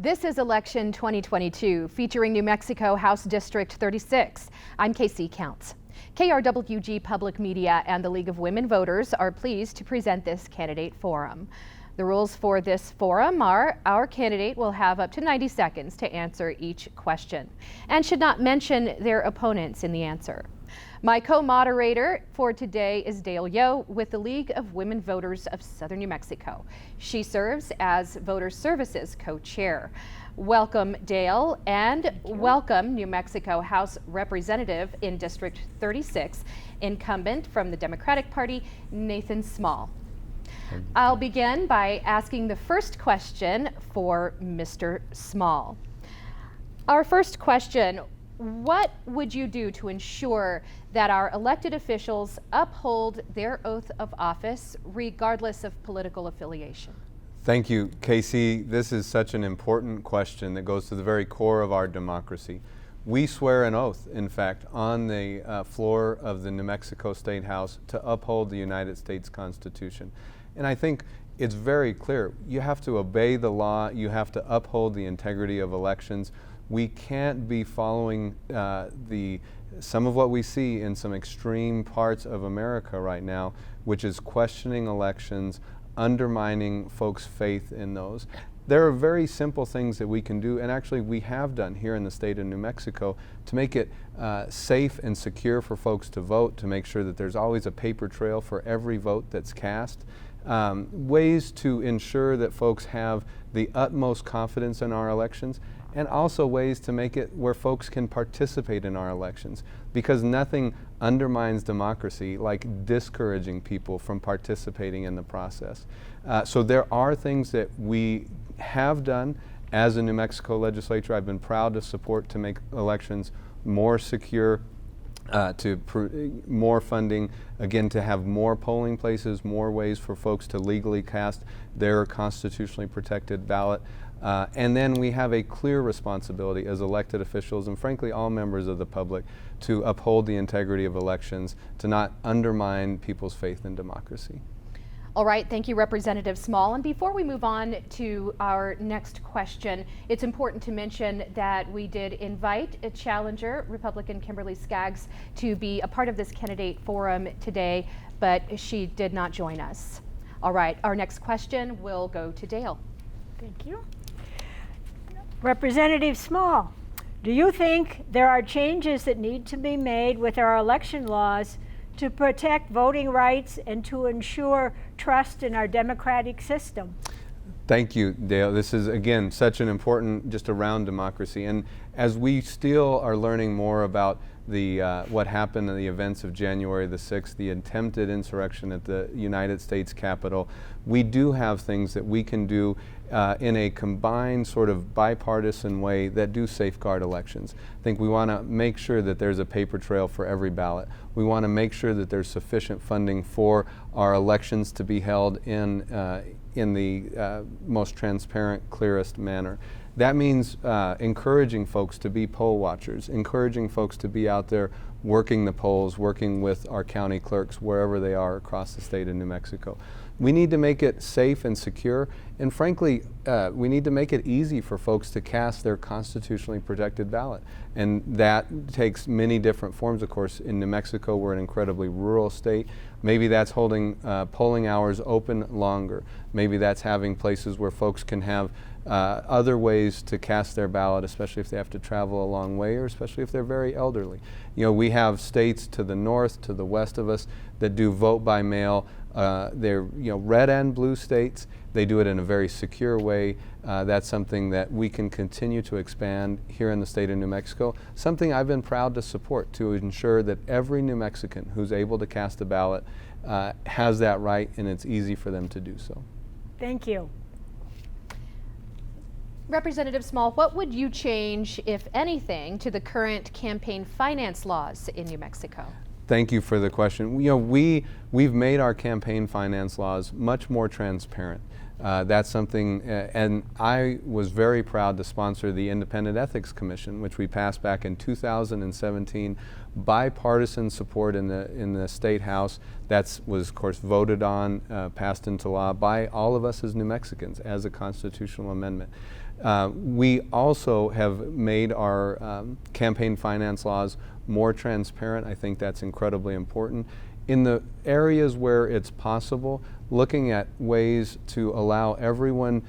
This is Election 2022, featuring New Mexico House District 36. I'm Casey Counts. KRWG Public Media and the League of Women Voters are pleased to present this candidate forum. The rules for this forum are our candidate will have up to 90 seconds to answer each question and should not mention their opponents in the answer. My co-moderator for today is Dale Yo with the League of Women Voters of Southern New Mexico. She serves as Voter Services co-chair. Welcome, Dale, and welcome New Mexico House Representative in District 36, incumbent from the Democratic Party, Nathan Small. I'll begin by asking the first question for Mr. Small. Our first question: what would you do to ensure that our elected officials uphold their oath of office regardless of political affiliation? Thank you, Casey. This is such an important question that goes to the very core of our democracy. We swear an oath, in fact, on the floor of the New Mexico State House to uphold the United States Constitution. And I think it's very clear. You have to obey the law. You have to uphold the integrity of elections. We can't be following some of what we see in some extreme parts of America right now, which is questioning elections, undermining folks' faith in those. There are very simple things that we can do, and actually we have done here in the state of New Mexico to make it safe and secure for folks to vote, to make sure that there's always a paper trail for every vote that's cast. Ways to ensure that folks have the utmost confidence in our elections, and also ways to make it where folks can participate in our elections, because nothing undermines democracy like discouraging people from participating in the process. So there are things that we have done as a New Mexico legislature. I've been proud to support to make elections more secure, more funding, again, to have more polling places, more ways for folks to legally cast their constitutionally protected ballot. And then we have a clear responsibility as elected officials, and frankly all members of the public, to uphold the integrity of elections, to not undermine people's faith in democracy. All right, thank you, Representative Small. And before we move on to our next question, it's important to mention that we did invite a challenger, Republican Kimberly Skaggs, to be a part of this candidate forum today, but she did not join us. All right, our next question will go to Dale. Thank you. Representative Small, do you think there are changes that need to be made with our election laws to protect voting rights and to ensure trust in our democratic system? Thank you, Dale. This is, again, such an important, just around democracy. And as we still are learning more about what happened in the events of January the 6th, the attempted insurrection at the United States Capitol, we do have things that we can do in a combined sort of bipartisan way that do safeguard elections. I think we want to make sure that there's a paper trail for every ballot. We want to make sure that there's sufficient funding for our elections to be held in the most transparent, clearest manner. That means encouraging folks to be poll watchers, encouraging folks to be out there working the polls, working with our county clerks wherever they are across the state of New Mexico. We need to make it safe and secure, and frankly, we need to make it easy for folks to cast their constitutionally protected ballot. And that takes many different forms, of course. In New Mexico, we're an incredibly rural state. Maybe that's holding polling hours open longer. Maybe that's having places where folks can have other ways to cast their ballot, especially if they have to travel a long way, or especially if they're very elderly. You know, we have states to the north, to the west of us, that do vote by mail. They're red and blue states. They do it in a very secure way. That's something that we can continue to expand here in the state of New Mexico. Something I've been proud to support, to ensure that every New Mexican who's able to cast a ballot has that right, and it's easy for them to do so. Thank you. Representative Small, what would you change, if anything, to the current campaign finance laws in New Mexico? Thank you for the question. We've made our campaign finance laws much more transparent. That's something, and I was very proud to sponsor the Independent Ethics Commission, which we passed back in 2017, bipartisan support in the State House. That was, of course, voted on, passed into law by all of us as New Mexicans as a constitutional amendment. We also have made our campaign finance laws more transparent. I think that's incredibly important. In the areas where it's possible, looking at ways to allow everyone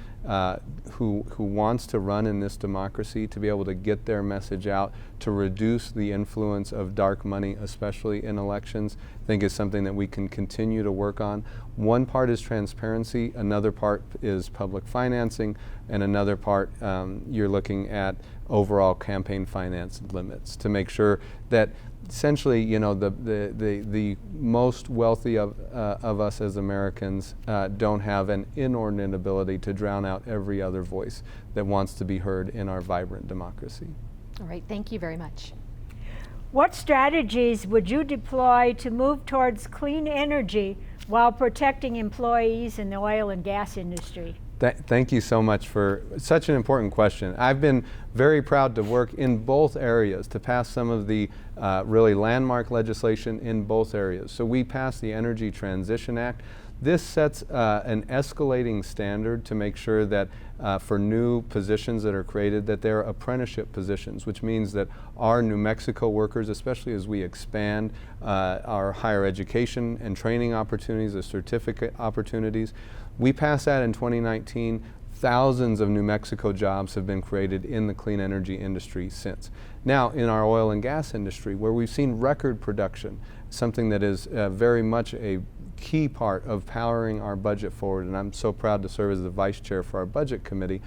who wants to run in this democracy to be able to get their message out, to reduce the influence of dark money, especially in elections, I think is something that we can continue to work on. One part is transparency, another part is public financing, and another part you're looking at overall campaign finance limits to make sure that essentially, you know, the most wealthy of us as Americans don't have an inordinate ability to drown out every other voice that wants to be heard in our vibrant democracy. All right, thank you very much. What strategies would you deploy to move towards clean energy while protecting employees in the oil and gas industry? Thank you so much for such an important question. I've been very proud to work in both areas to pass some of the really landmark legislation in both areas. So we passed the Energy Transition Act. This sets an escalating standard to make sure that for new positions that are created, that they're apprenticeship positions, which means that our New Mexico workers, especially as we expand our higher education and training opportunities, the certificate opportunities, we passed that in 2019. Thousands of New Mexico jobs have been created in the clean energy industry since. Now, in our oil and gas industry, where we've seen record production, something that is very much a key part of powering our budget forward, and I'm so proud to serve as the vice chair for our budget committee.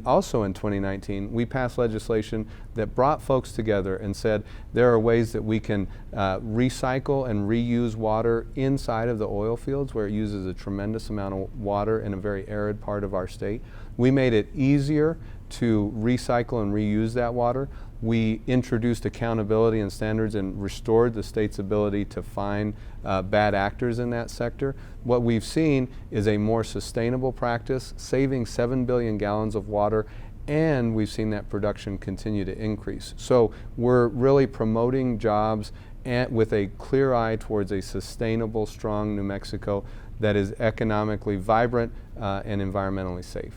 Also in 2019, we passed legislation that brought folks together and said there are ways that we can recycle and reuse water inside of the oil fields where it uses a tremendous amount of water in a very arid part of our state. We made it easier to recycle and reuse that water. We introduced accountability and standards and restored the state's ability to fine bad actors in that sector. What we've seen is a more sustainable practice, saving 7 billion gallons of water, and we've seen that production continue to increase. So we're really promoting jobs and with a clear eye towards a sustainable, strong New Mexico that is economically vibrant and environmentally safe.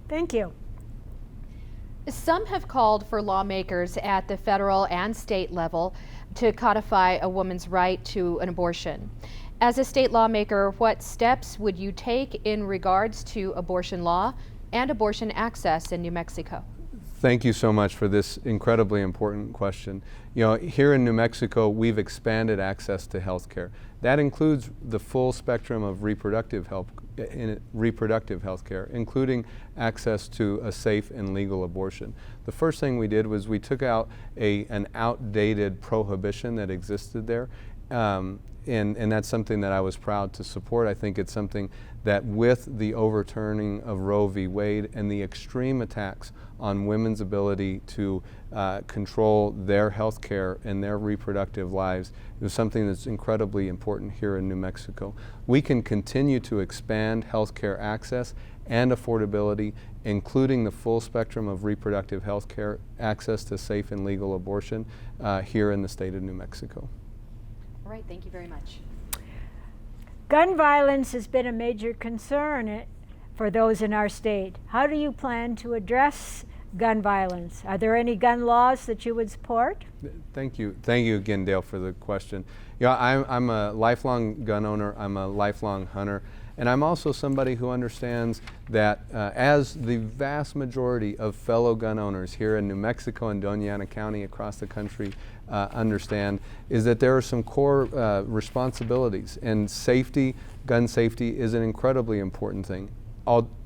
Thank you. Some have called for lawmakers at the federal and state level to codify a woman's right to an abortion. As a state lawmaker, what steps would you take in regards to abortion law and abortion access in New Mexico? Thank you so much for this incredibly important question. You know, here in New Mexico, we've expanded access to health care. That includes the full spectrum of reproductive health care, including access to a safe and legal abortion. The first thing we did was we took out an outdated prohibition that existed there. And that's something that I was proud to support. I think it's something that with the overturning of Roe v. Wade and the extreme attacks on women's ability to control their health care and their reproductive lives, it was something that's incredibly important here in New Mexico. We can continue to expand health care access and affordability, including the full spectrum of reproductive health care, access to safe and legal abortion here in the state of New Mexico. All right, thank you very much. Gun violence has been a major concern for those in our state. How do you plan to address gun violence? Are there any gun laws that you would support? Thank you. Thank you again, Dale, for the question. You know, I'm a lifelong gun owner. I'm a lifelong hunter. And I'm also somebody who understands that as the vast majority of fellow gun owners here in New Mexico and Doña Ana County across the country understand, is that there are some core responsibilities, and safety, gun safety, is an incredibly important thing.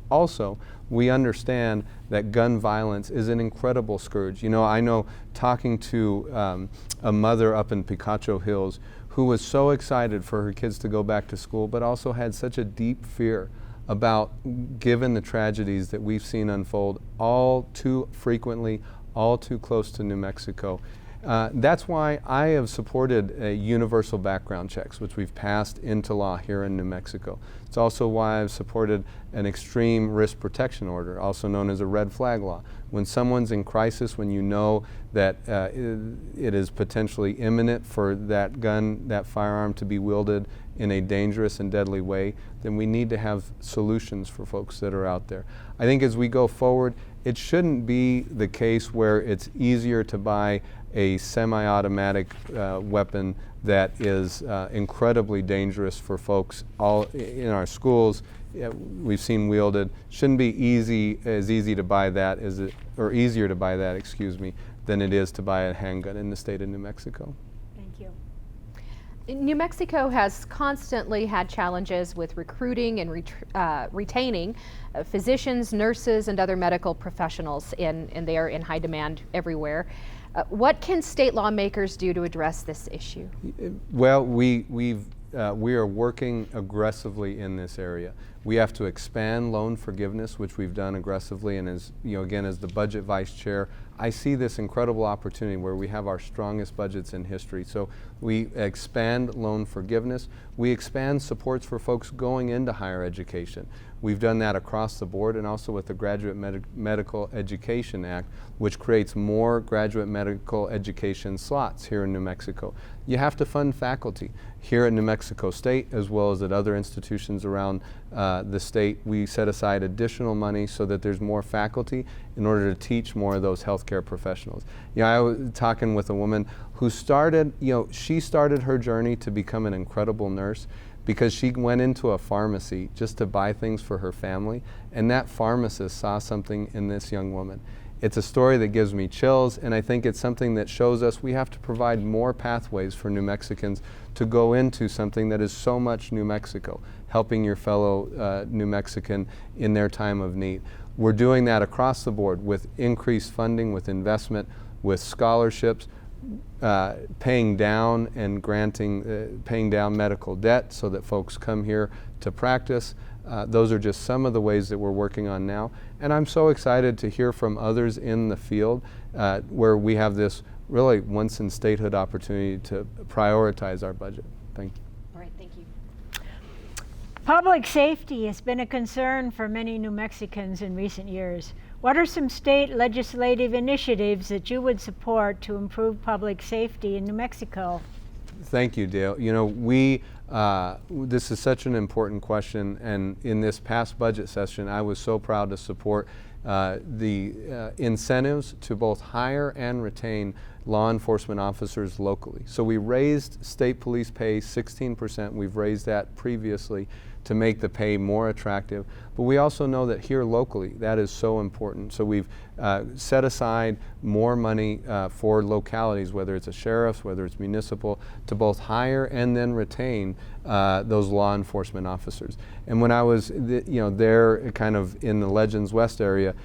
Also, we understand that gun violence is an incredible scourge. You know, I know talking to a mother up in Picacho Hills who was so excited for her kids to go back to school, but also had such a deep fear about, given the tragedies that we've seen unfold all too frequently, all too close to New Mexico. That's why I have supported universal background checks, which we've passed into law here in New Mexico. It's also why I've supported an extreme risk protection order, also known as a red flag law. When someone's in crisis, when you know that it is potentially imminent for that gun, that firearm to be wielded in a dangerous and deadly way, then we need to have solutions for folks that are out there. I think as we go forward, it shouldn't be the case where it's easier to buy a semi-automatic weapon that is incredibly dangerous for folks all in our schools. We've seen wielded. Shouldn't be easy to buy that or easier to buy that, excuse me, than it is to buy a handgun in the state of New Mexico. Thank you. New Mexico has constantly had challenges with recruiting and retaining physicians, nurses, and other medical professionals, and they are in high demand everywhere. What can state lawmakers do to address this issue? Well, we are working aggressively in this area. We have to expand loan forgiveness, which we've done aggressively, and as again, as the budget vice chair, I see this incredible opportunity where we have our strongest budgets in history. So we expand loan forgiveness. We expand supports for folks going into higher education. We've done that across the board, and also with the Graduate Medical Education Act, which creates more graduate medical education slots here in New Mexico. You have to fund faculty here at New Mexico State, as well as at other institutions around the state. We set aside additional money so that there's more faculty in order to teach more of those healthcare professionals. I was talking with a woman who started, she started her journey to become an incredible nurse because she went into a pharmacy just to buy things for her family, and that pharmacist saw something in this young woman. It's a story that gives me chills, and I think it's something that shows us we have to provide more pathways for New Mexicans to go into something that is so much New Mexico, helping your fellow New Mexican in their time of need. We're doing that across the board with increased funding, with investment, with scholarships, paying down and paying down medical debt so that folks come here to practice. Those are just some of the ways that we're working on now. And I'm so excited to hear from others in the field where we have this really once in statehood opportunity to prioritize our budget. Thank you. All right, thank you. Public safety has been a concern for many New Mexicans in recent years. What are some state legislative initiatives that you would support to improve public safety in New Mexico? Thank you, Dale. This is such an important question, and in this past budget session, I was so proud to support the incentives to both hire and retain law enforcement officers locally. So we raised state police pay 16%. We've raised that previously to make the pay more attractive. But we also know that here locally, that is so important. So we've set aside more money for localities, whether it's a sheriff's, whether it's municipal, to both hire and then retain those law enforcement officers. And when I was there kind of in the Legends West area,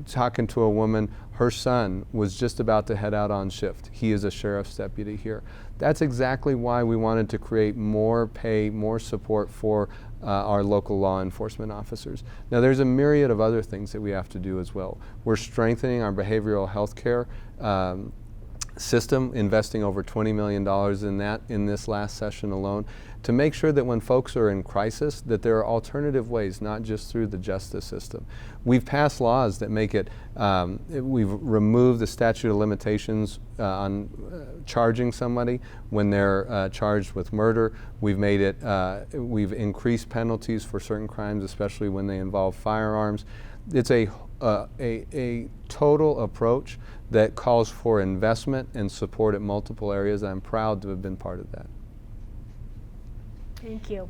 talking to a woman, her son was just about to head out on shift. He is a sheriff's deputy here. That's exactly why we wanted to create more pay, more support for our local law enforcement officers. Now there's a myriad of other things that we have to do as well. We're strengthening our behavioral health care system, investing over $20 million in that in this last session alone, to make sure that when folks are in crisis, that there are alternative ways, not just through the justice system. We've passed laws that make it, we've removed the statute of limitations on charging somebody when they're charged with murder. We've made it, we've increased penalties for certain crimes, especially when they involve firearms. It's a total approach that calls for investment and support at multiple areas. I'm proud to have been part of that. Thank you.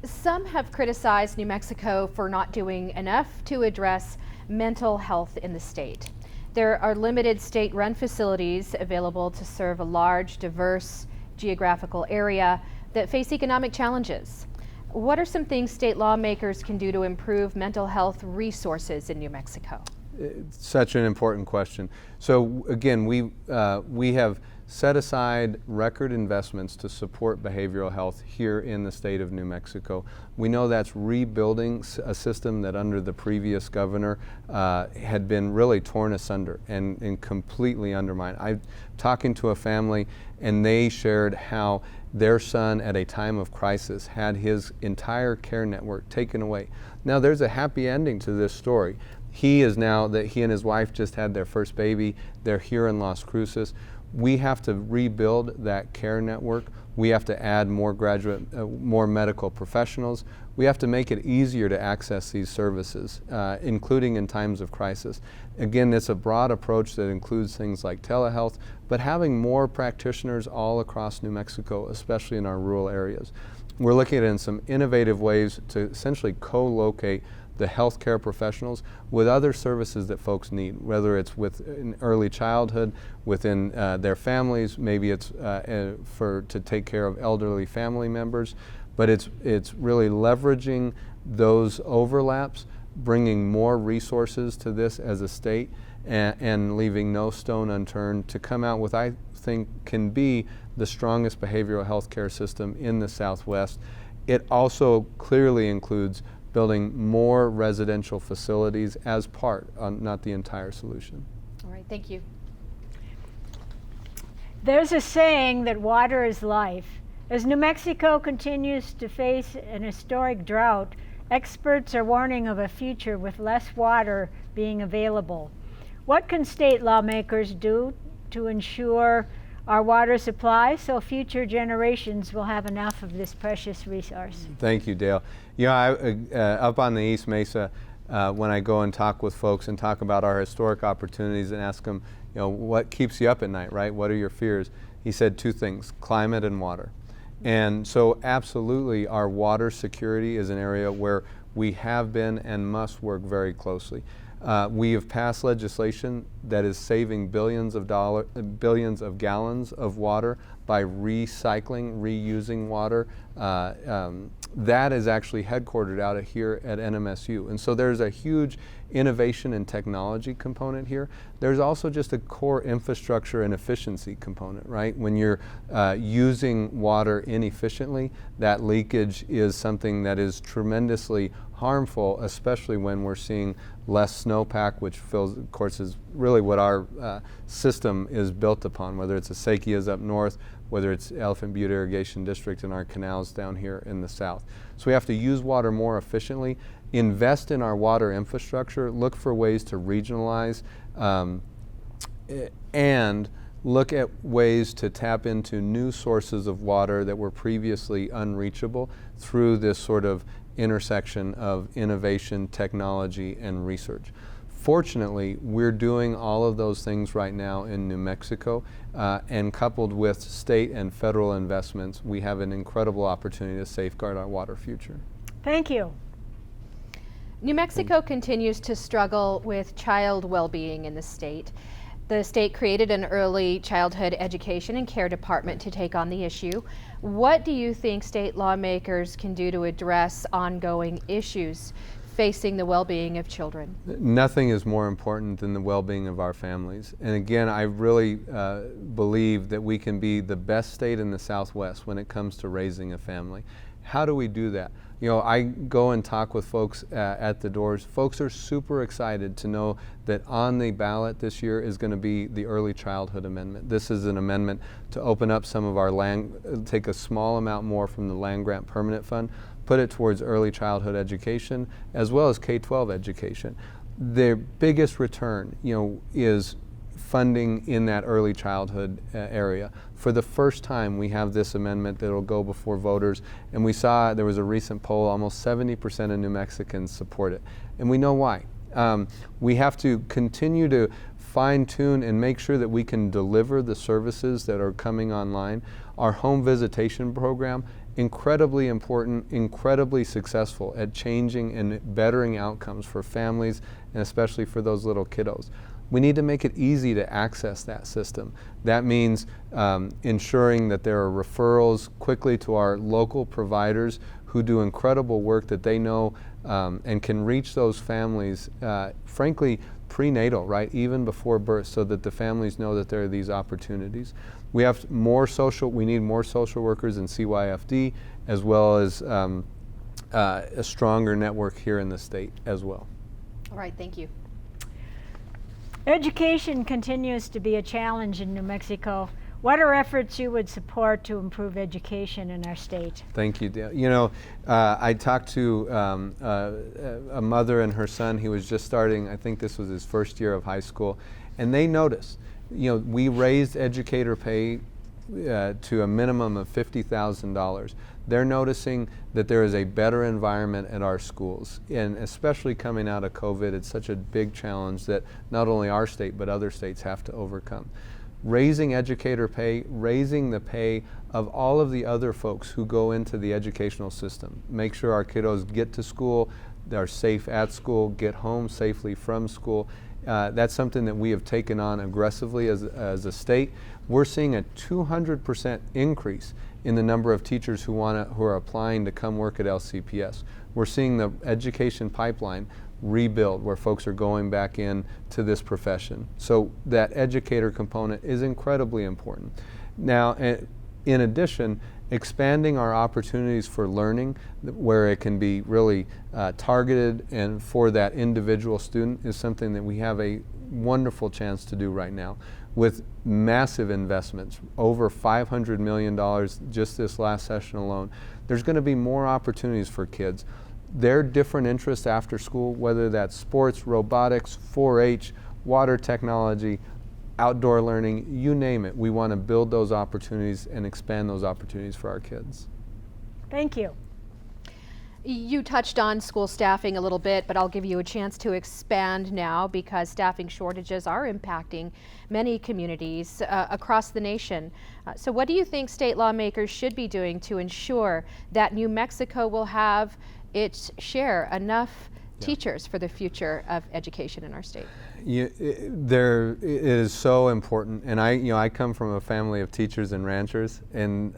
Some have criticized New Mexico for not doing enough to address mental health in the state. There are limited state-run facilities available to serve a large, diverse geographical area that face economic challenges. What are some things state lawmakers can do to improve mental health resources in New Mexico? It's such an important question. So again, we have set aside record investments to support behavioral health here in the state of New Mexico. We know that's rebuilding a system that under the previous governor had been really torn asunder and completely undermined. I'm talking to a family and they shared how their son at a time of crisis had his entire care network taken away. Now there's a happy ending to this story. He is now, that he and his wife just had their first baby. They're here in Las Cruces. We have to rebuild that care network. We have to add more more medical professionals. We have to make it easier to access these services, including in times of crisis. Again, it's a broad approach that includes things like telehealth, but having more practitioners all across New Mexico, especially in our rural areas. We're looking at some innovative ways to essentially co-locate the healthcare professionals with other services that folks need, whether it's within early childhood, within their families, maybe it's to take care of elderly family members, but it's really leveraging those overlaps, bringing more resources to this as a state, and leaving no stone unturned to come out with, I think, can be the strongest behavioral health care system in the Southwest. It also clearly includes building more residential facilities as part, not the entire solution. All right, thank you. There's a saying that water is life. As New Mexico continues to face an historic drought, experts are warning of a future with less water being available. What can state lawmakers do to ensure our water supply so future generations will have enough of this precious resource? Thank you, Dale. You know, up on the East Mesa, when I go and talk with folks and talk about our historic opportunities and ask them, you know, what keeps you up at night, right? What are your fears? He said two things, climate and water. And so absolutely our water security is an area where we have been and must work very closely. We have passed legislation that is saving billions of gallons of water by recycling, reusing water. That is actually headquartered out of here at NMSU. And so there's a huge innovation and technology component here. There's also just a core infrastructure and efficiency component, right? When you're using water inefficiently, that leakage is something that is tremendously harmful, especially when we're seeing less snowpack, which fills, of course, is really what our system is built upon, whether it's acequias up north, whether it's Elephant Butte Irrigation District and our canals down here in the south. So we have to use water more efficiently, invest in our water infrastructure, look for ways to regionalize, and look at ways to tap into new sources of water that were previously unreachable through this sort of intersection of innovation, technology, and research. Fortunately, we're doing all of those things right now in New Mexico, and coupled with state and federal investments, we have an incredible opportunity to safeguard our water future. Thank you. New Mexico continues to struggle with child well-being in the state. The state created an early childhood education and care department to take on the issue. What do you think state lawmakers can do to address ongoing issues facing the well-being of children? Nothing is more important than the well-being of our families. And again, I really believe that we can be the best state in the Southwest when it comes to raising a family. How do we do that? You know, I go and talk with folks at the doors. Folks are super excited to know that on the ballot this year is going to be the Early Childhood Amendment. This is an amendment to open up some of our land, take a small amount more from the Land Grant Permanent Fund, put it towards early childhood education as well as K-12 education. The biggest return, you know, is funding in that early childhood area. For the first time, we have this amendment that will go before voters, and we saw there was a recent poll, almost 70% of New Mexicans support it. And we know why. We have to continue to fine-tune and make sure that we can deliver the services that are coming online. Our home visitation program, incredibly important, incredibly successful at changing and bettering outcomes for families and especially for those little kiddos. We need to make it easy to access that system. That means ensuring that there are referrals quickly to our local providers who do incredible work that they know and can reach those families, frankly, prenatal, right, even before birth, so that the families know that there are these opportunities. We need more social workers in CYFD, as well as a stronger network here in the state as well. All right, thank you. Education continues to be a challenge in New Mexico. What are efforts you would support to improve education in our state? Thank you, Dale. You know, I talked to a mother and her son. He was just starting, I think this was his first year of high school, and they noticed, you know, we raised educator pay to a minimum of $50,000. They're noticing that there is a better environment at our schools, and especially coming out of COVID, it's such a big challenge that not only our state but other states have to overcome. Raising educator pay, raising the pay of all of the other folks who go into the educational system. Make sure our kiddos get to school, they're safe at school, get home safely from school. That's something that we have taken on aggressively as a state. We're seeing a 200% increase in the number of teachers who are applying to come work at LCPS. We're seeing the education pipeline rebuild, where folks are going back in to this profession. So that educator component is incredibly important. Now, in addition, expanding our opportunities for learning, where it can be really targeted and for that individual student, is something that we have a wonderful chance to do right now with massive investments, over $500 million just this last session alone. There's going to be more opportunities for kids. Their different interests after school, whether that's sports, robotics, 4-H, water technology, outdoor learning, you name it. We want to build those opportunities and expand those opportunities for our kids. Thank you. You touched on school staffing a little bit, but I'll give you a chance to expand now, because staffing shortages are impacting many communities across the nation. So what do you think state lawmakers should be doing to ensure that New Mexico will have its share enough teachers for the future of education in our state? It is so important, and I come from a family of teachers and ranchers, and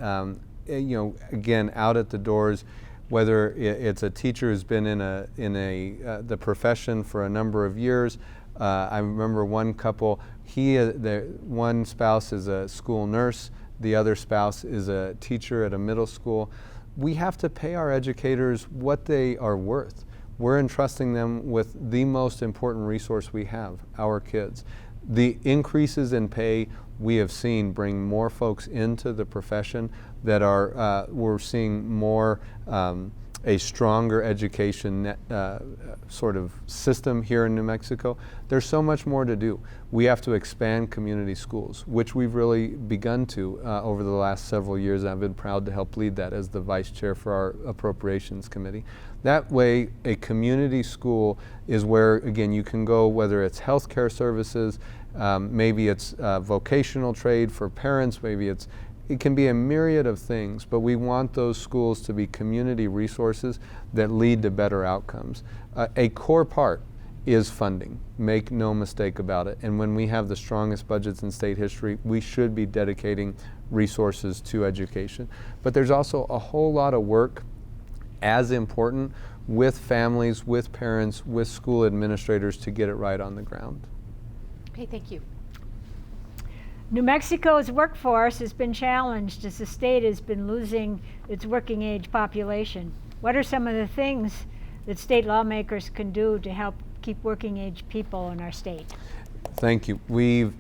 again, out at the doors, whether it's a teacher who's been in the profession for a number of years. I remember one couple, one spouse is a school nurse, the other spouse is a teacher at a middle school. We have to pay our educators what they are worth. We're entrusting them with the most important resource we have, our kids. The increases in pay we have seen bring more folks into the profession that are, we're seeing more, a stronger education sort of system here in New Mexico. There's so much more to do. We have to expand community schools, which we've really begun to over the last several years. I've been proud to help lead that as the vice chair for our appropriations committee. That way, a community school is where, again, you can go, whether it's healthcare services, maybe it's vocational trade for parents, maybe it can be a myriad of things, but we want those schools to be community resources that lead to better outcomes. A core part is funding, make no mistake about it. And when we have the strongest budgets in state history, we should be dedicating resources to education. But there's also a whole lot of work, as important, with families, with parents, with school administrators to get it right on the ground. Okay, thank you. New Mexico's workforce has been challenged as the state has been losing its working age population. What are some of the things that state lawmakers can do to help keep working age people in our state? Thank you. We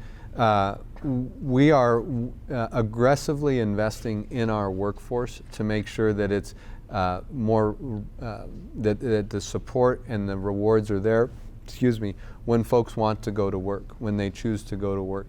are aggressively investing in our workforce to make sure that it's more, that the support and the rewards are there, when folks want to go to work, when they choose to go to work.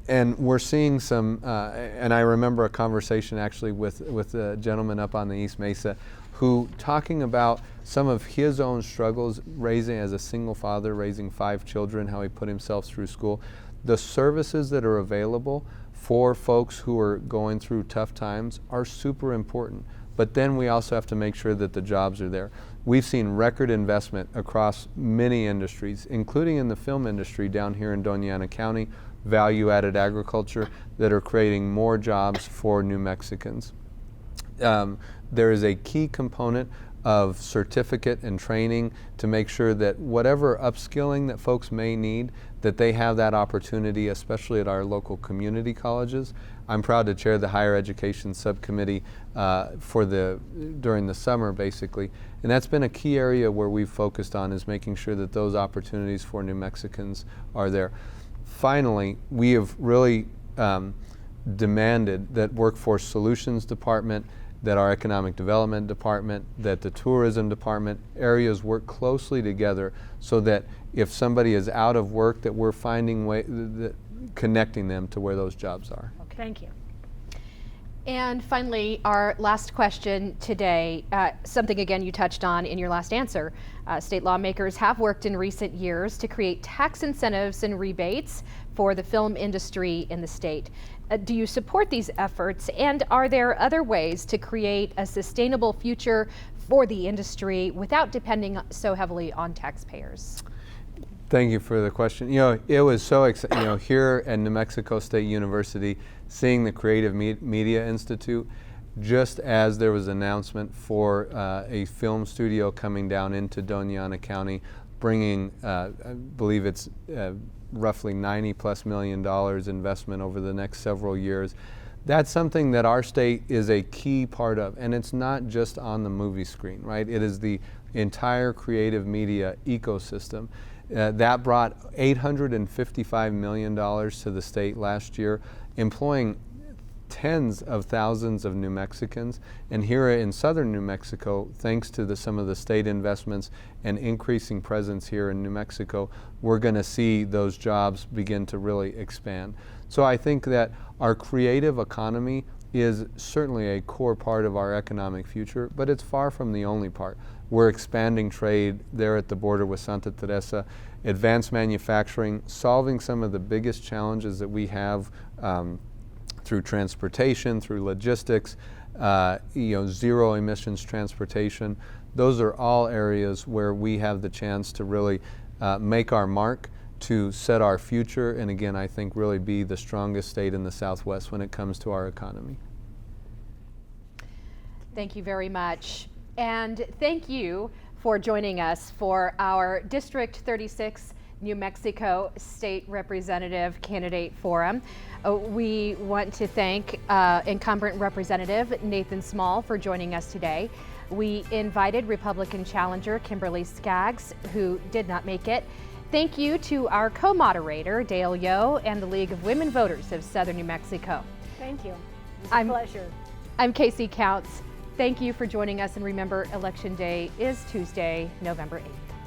And we're seeing some, and I remember a conversation actually with a gentleman up on the East Mesa who, talking about some of his own struggles raising, as a single father, raising 5 children, how he put himself through school. The services that are available for folks who are going through tough times are super important. But then we also have to make sure that the jobs are there. We've seen record investment across many industries, including in the film industry down here in Doña Ana County, value-added agriculture, that are creating more jobs for New Mexicans. There is a key component of certificate and training to make sure that whatever upskilling that folks may need, that they have that opportunity, especially at our local community colleges. I'm proud to chair the higher education subcommittee during the summer, basically. And that's been a key area where we've focused on, is making sure that those opportunities for New Mexicans are there. Finally, we have really demanded that Workforce Solutions Department, that our Economic Development Department, that the Tourism Department, areas work closely together so that if somebody is out of work, that we're finding connecting them to where those jobs are. Okay. Thank you. And finally, our last question today, something again you touched on in your last answer. State lawmakers have worked in recent years to create tax incentives and rebates for the film industry in the state. Do you support these efforts, and are there other ways to create a sustainable future for the industry without depending so heavily on taxpayers? Thank you for the question. It was so exciting, here at New Mexico State University, seeing the Creative Media Institute, just as there was an announcement for a film studio coming down into Doña Ana County, bringing, I believe it's roughly $90+ million investment over the next several years. That's something that our state is a key part of, and it's not just on the movie screen, right? It is the entire creative media ecosystem. That brought $855 million to the state last year, employing tens of thousands of New Mexicans. And here in southern New Mexico, thanks to some of the state investments and increasing presence here in New Mexico, we're going to see those jobs begin to really expand. So I think that our creative economy is certainly a core part of our economic future, but it's far from the only part. We're expanding trade there at the border with Santa Teresa, advanced manufacturing, solving some of the biggest challenges that we have through transportation, through logistics, zero emissions transportation. Those are all areas where we have the chance to really make our mark, to set our future, and again, I think really be the strongest state in the Southwest when it comes to our economy. Thank you very much. And thank you for joining us for our District 36 New Mexico State Representative Candidate Forum. We want to thank incumbent Representative Nathan Small for joining us today. We invited Republican challenger Kimberly Skaggs, who did not make it. Thank you to our co-moderator, Dale Yo, and the League of Women Voters of Southern New Mexico. Thank you. It's a pleasure. I'm Casey Counts. Thank you for joining us, and remember, Election Day is Tuesday, November 8th.